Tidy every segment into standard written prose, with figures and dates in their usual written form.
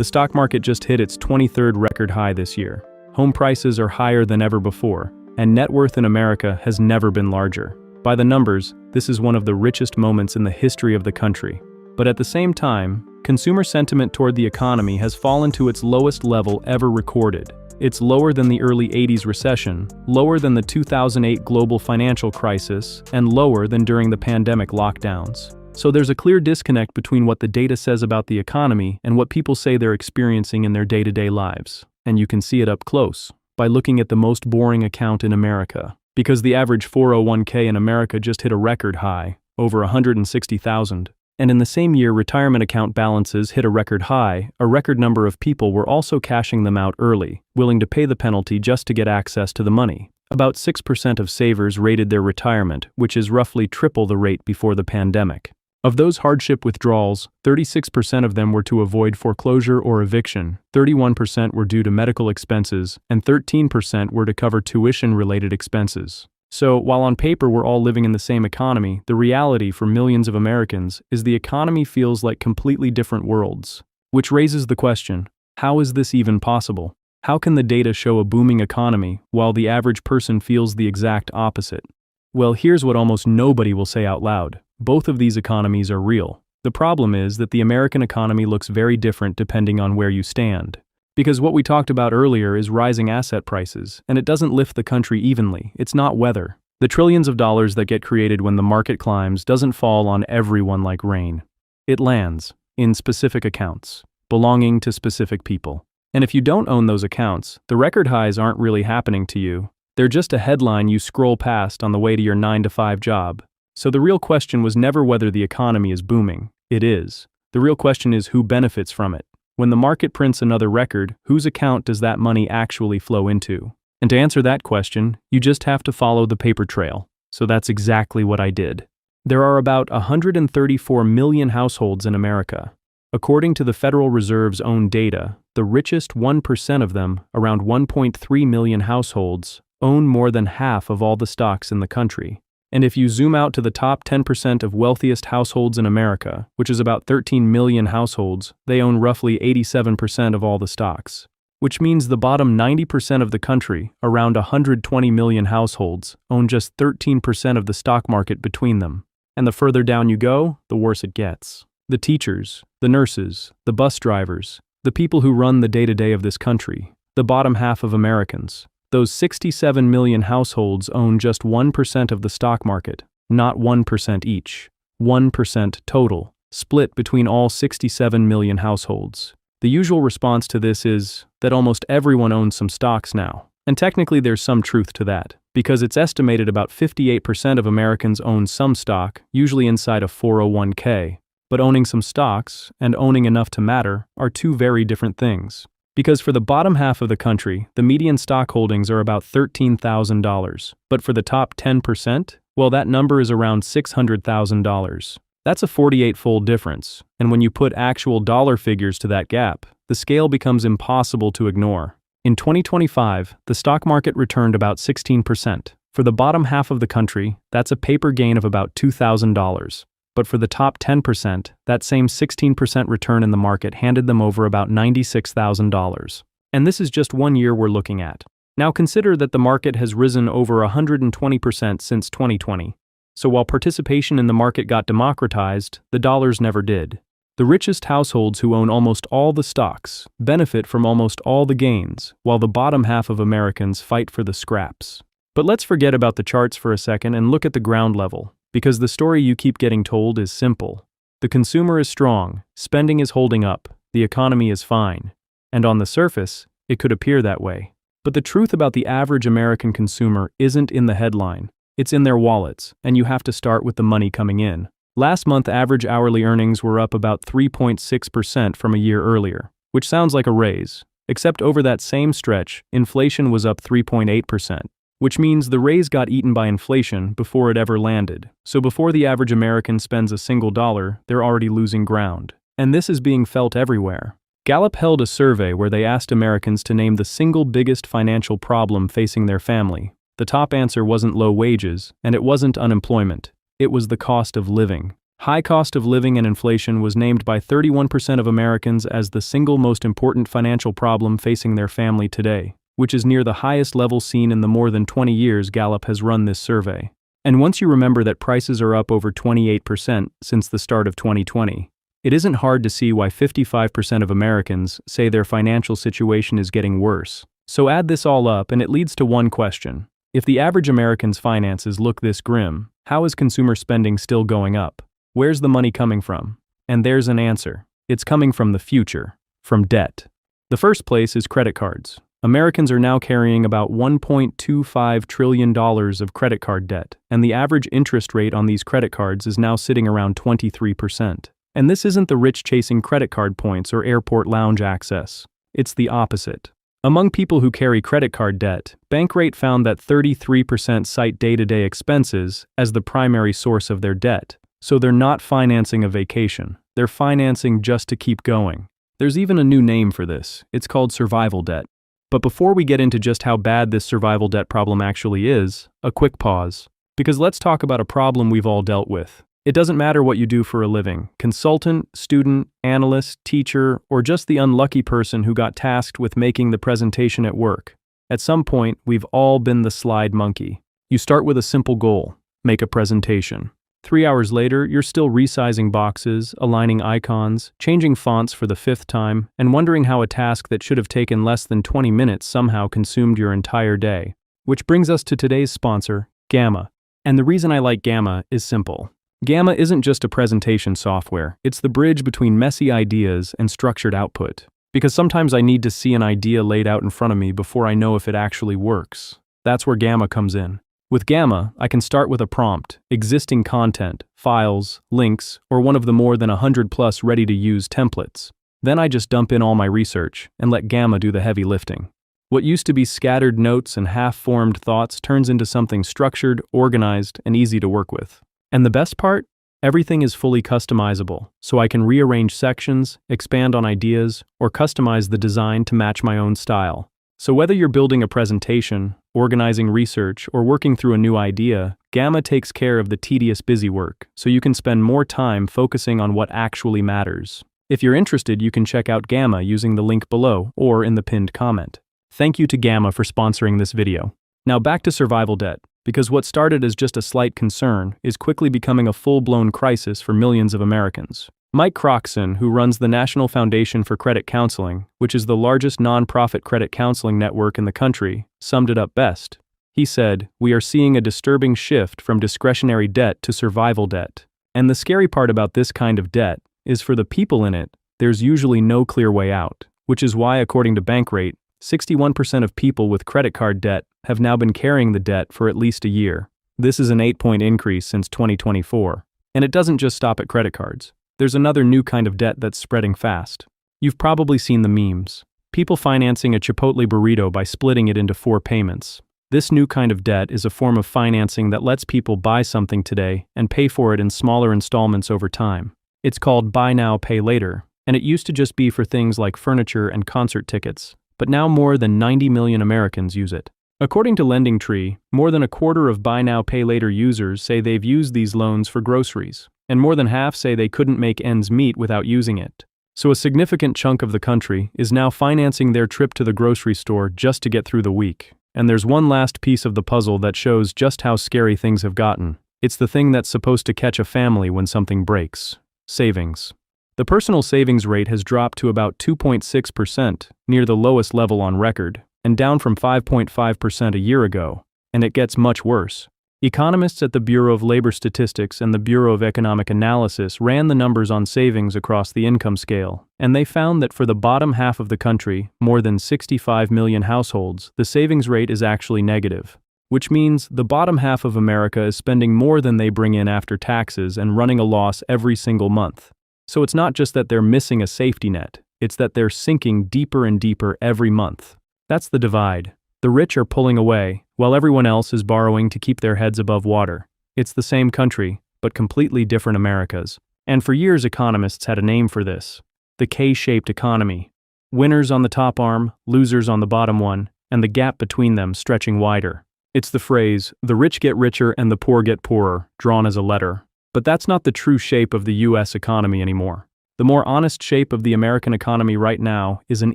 The stock market just hit its 23rd record high this year. Home prices are higher than ever before, and net worth in America has never been larger. By the numbers, this is one of the richest moments in the history of the country. But at the same time, consumer sentiment toward the economy has fallen to its lowest level ever recorded. It's lower than the early 80s recession, lower than the 2008 global financial crisis, and lower than during the pandemic lockdowns. So there's a clear disconnect between what the data says about the economy and what people say they're experiencing in their day-to-day lives. And you can see it up close by looking at the most boring account in America. Because the average 401k in America just hit a record high, over 160,000. And in the same year, retirement account balances hit a record high. A record number of people were also cashing them out early, willing to pay the penalty just to get access to the money. About 6% of savers rated their retirement, which is roughly triple the rate before the pandemic. Of those hardship withdrawals, 36% of them were to avoid foreclosure or eviction, 31% were due to medical expenses, and 13% were to cover tuition-related expenses. So, while on paper we're all living in the same economy, the reality for millions of Americans is the economy feels like completely different worlds. Which raises the question, how is this even possible? How can the data show a booming economy while the average person feels the exact opposite? Well, here's what almost nobody will say out loud. Both of these economies are real. The problem is that the American economy looks very different depending on where you stand. Because what we talked about earlier is rising asset prices, and it doesn't lift the country evenly. It's not weather. The trillions of dollars that get created when the market climbs doesn't fall on everyone like rain. It lands in specific accounts, belonging to specific people. And if you don't own those accounts, the record highs aren't really happening to you. They're just a headline you scroll past on the way to your 9-to-5 job. So the real question was never whether the economy is booming. It is. The real question is who benefits from it. When the market prints another record, whose account does that money actually flow into? And to answer that question, you just have to follow the paper trail. So that's exactly what I did. There are about 134 million households in America. According to the Federal Reserve's own data, the richest 1% of them, around 1.3 million households, own more than half of all the stocks in the country. And if you zoom out to the top 10% of wealthiest households in America, which is about 13 million households, they own roughly 87% of all the stocks. Which means the bottom 90% of the country, around 120 million households, own just 13% of the stock market between them. And the further down you go, the worse it gets. The teachers, the nurses, the bus drivers, the people who run the day-to-day of this country, the bottom half of Americans. Those 67 million households own just 1% of the stock market, not 1% each. 1% total, split between all 67 million households. The usual response to this is that almost everyone owns some stocks now. And technically there's some truth to that, because it's estimated about 58% of Americans own some stock, usually inside a 401k. But owning some stocks and owning enough to matter are two very different things. Because for the bottom half of the country, the median stock holdings are about $13,000. But for the top 10%, well, that number is around $600,000. That's a 48-fold difference. And when you put actual dollar figures to that gap, the scale becomes impossible to ignore. In 2025, the stock market returned about 16%. For the bottom half of the country, that's a paper gain of about $2,000. But for the top 10%, that same 16% return in the market handed them over about $96,000. And this is just 1 year we're looking at. Now consider that the market has risen over 120% since 2020. So while participation in the market got democratized, the dollars never did. The richest households who own almost all the stocks benefit from almost all the gains, while the bottom half of Americans fight for the scraps. But let's forget about the charts for a second and look at the ground level. Because the story you keep getting told is simple. The consumer is strong, spending is holding up, the economy is fine. And on the surface, it could appear that way. But the truth about the average American consumer isn't in the headline. It's in their wallets, and you have to start with the money coming in. Last month, average hourly earnings were up about 3.6% from a year earlier, which sounds like a raise. Except over that same stretch, inflation was up 3.8%. Which means the raise got eaten by inflation before it ever landed. So before the average American spends a single dollar, they're already losing ground. And this is being felt everywhere. Gallup held a survey where they asked Americans to name the single biggest financial problem facing their family. The top answer wasn't low wages, and it wasn't unemployment. It was the cost of living. High cost of living and inflation was named by 31% of Americans as the single most important financial problem facing their family today, which is near the highest level seen in the more than 20 years Gallup has run this survey. And once you remember that prices are up over 28% since the start of 2020, it isn't hard to see why 55% of Americans say their financial situation is getting worse. So add this all up and it leads to one question. If the average American's finances look this grim, how is consumer spending still going up? Where's the money coming from? And there's an answer. It's coming from the future, from debt. The first place is credit cards. Americans are now carrying about $1.25 trillion of credit card debt, and the average interest rate on these credit cards is now sitting around 23%. And this isn't the rich chasing credit card points or airport lounge access. It's the opposite. Among people who carry credit card debt, Bankrate found that 33% cite day-to-day expenses as the primary source of their debt. So they're not financing a vacation. They're financing just to keep going. There's even a new name for this. It's called survival debt. But before we get into just how bad this survival debt problem actually is, a quick pause. Because let's talk about a problem we've all dealt with. It doesn't matter what you do for a living, consultant, student, analyst, teacher, or just the unlucky person who got tasked with making the presentation at work. At some point, we've all been the slide monkey. You start with a simple goal, make a presentation. 3 hours later, you're still resizing boxes, aligning icons, changing fonts for the 5th time, and wondering how a task that should have taken less than 20 minutes somehow consumed your entire day. Which brings us to today's sponsor, Gamma. And the reason I like Gamma is simple. Gamma isn't just a presentation software, it's the bridge between messy ideas and structured output. Because sometimes I need to see an idea laid out in front of me before I know if it actually works. That's where Gamma comes in. With Gamma, I can start with a prompt, existing content, files, links, or one of the more than 100+ ready-to-use templates. Then I just dump in all my research and let Gamma do the heavy lifting. What used to be scattered notes and half-formed thoughts turns into something structured, organized, and easy to work with. And the best part? Everything is fully customizable, so I can rearrange sections, expand on ideas, or customize the design to match my own style. So whether you're building a presentation, organizing research, or working through a new idea, Gamma takes care of the tedious busy work, so you can spend more time focusing on what actually matters. If you're interested, you can check out Gamma using the link below or in the pinned comment. Thank you to Gamma for sponsoring this video. Now back to survival debt. Because what started as just a slight concern is quickly becoming a full-blown crisis for millions of Americans. Mike Croxson, who runs the National Foundation for Credit Counseling, which is the largest nonprofit credit counseling network in the country, summed it up best. He said, "We are seeing a disturbing shift from discretionary debt to survival debt. And the scary part about this kind of debt is for the people in it, there's usually no clear way out, which is why, according to Bankrate, 61% of people with credit card debt have now been carrying the debt for at least a year. This is an 8-point increase since 2024. And it doesn't just stop at credit cards. There's another new kind of debt that's spreading fast. You've probably seen the memes. People financing a Chipotle burrito by splitting it into 4 payments. This new kind of debt is a form of financing that lets people buy something today and pay for it in smaller installments over time. It's called buy now, pay later, and it used to just be for things like furniture and concert tickets. But now more than 90 million Americans use it. According to LendingTree, more than a quarter of buy now pay later users say they've used these loans for groceries, and more than half say they couldn't make ends meet without using it. So a significant chunk of the country is now financing their trip to the grocery store just to get through the week. And there's one last piece of the puzzle that shows just how scary things have gotten. It's the thing that's supposed to catch a family when something breaks: savings. The personal savings rate has dropped to about 2.6%, near the lowest level on record, and down from 5.5% a year ago. And it gets much worse. Economists at the Bureau of Labor Statistics and the Bureau of Economic Analysis ran the numbers on savings across the income scale, and they found that for the bottom half of the country, more than 65 million households, the savings rate is actually negative. Which means the bottom half of America is spending more than they bring in after taxes and running a loss every single month. So it's not just that they're missing a safety net, it's that they're sinking deeper and deeper every month. That's the divide. The rich are pulling away, while everyone else is borrowing to keep their heads above water. It's the same country, but completely different Americas. And for years economists had a name for this: the K-shaped economy. Winners on the top arm, losers on the bottom one, and the gap between them stretching wider. It's the phrase, "the rich get richer and the poor get poorer," drawn as a letter. But that's not the true shape of the US economy anymore. The more honest shape of the American economy right now is an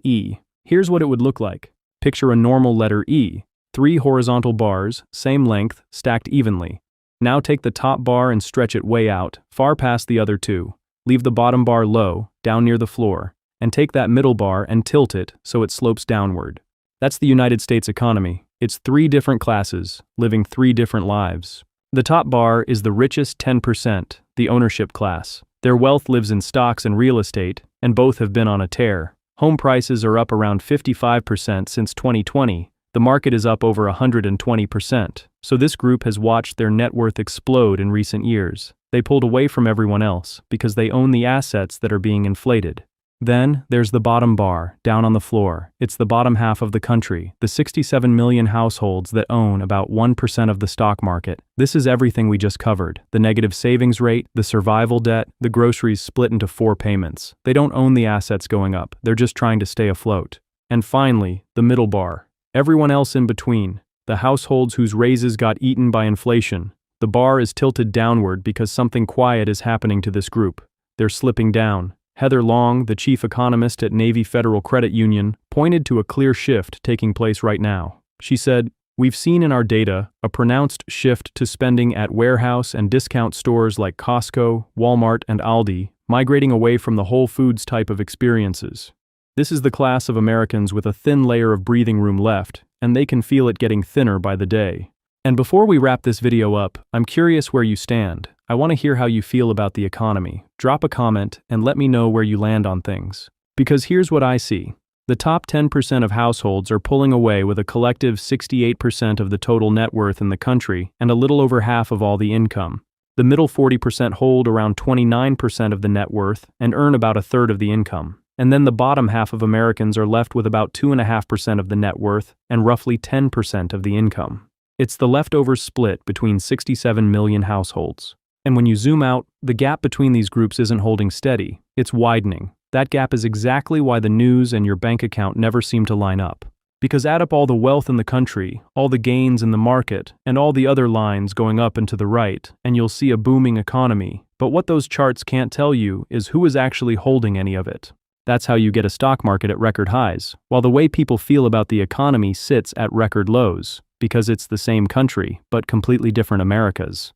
E. Here's what it would look like. Picture a normal letter E. 3 horizontal bars, same length, stacked evenly. Now take the top bar and stretch it way out, far past the other two. Leave the bottom bar low, down near the floor, and take that middle bar and tilt it so it slopes downward. That's the United States economy. It's 3 different classes, living 3 different lives. The top bar is the richest 10%, the ownership class. Their wealth lives in stocks and real estate, and both have been on a tear. Home prices are up around 55% since 2020. The market is up over 120%. So this group has watched their net worth explode in recent years. They pulled away from everyone else because they own the assets that are being inflated. Then, there's the bottom bar, down on the floor. It's the bottom half of the country, the 67 million households that own about 1% of the stock market. This is everything we just covered. The negative savings rate, the survival debt, the groceries split into 4 payments. They don't own the assets going up, they're just trying to stay afloat. And finally, the middle bar. Everyone else in between. The households whose raises got eaten by inflation. The bar is tilted downward because something quiet is happening to this group. They're slipping down. Heather Long, the chief economist at Navy Federal Credit Union, pointed to a clear shift taking place right now. She said, "We've seen in our data a pronounced shift to spending at warehouse and discount stores like Costco, Walmart, and Aldi, migrating away from the Whole Foods type of experiences. This is the class of Americans with a thin layer of breathing room left, and they can feel it getting thinner by the day." And before we wrap this video up, I'm curious where you stand. I want to hear how you feel about the economy. Drop a comment and let me know where you land on things. Because here's what I see. The top 10% of households are pulling away with a collective 68% of the total net worth in the country and a little over half of all the income. The middle 40% hold around 29% of the net worth and earn about a third of the income. And then the bottom half of Americans are left with about 2.5% of the net worth and roughly 10% of the income. It's the leftover split between 67 million households. And when you zoom out, the gap between these groups isn't holding steady, it's widening. That gap is exactly why the news and your bank account never seem to line up. Because add up all the wealth in the country, all the gains in the market, and all the other lines going up and to the right, and you'll see a booming economy. But what those charts can't tell you is who is actually holding any of it. That's how you get a stock market at record highs, while the way people feel about the economy sits at record lows, because it's the same country, but completely different Americas.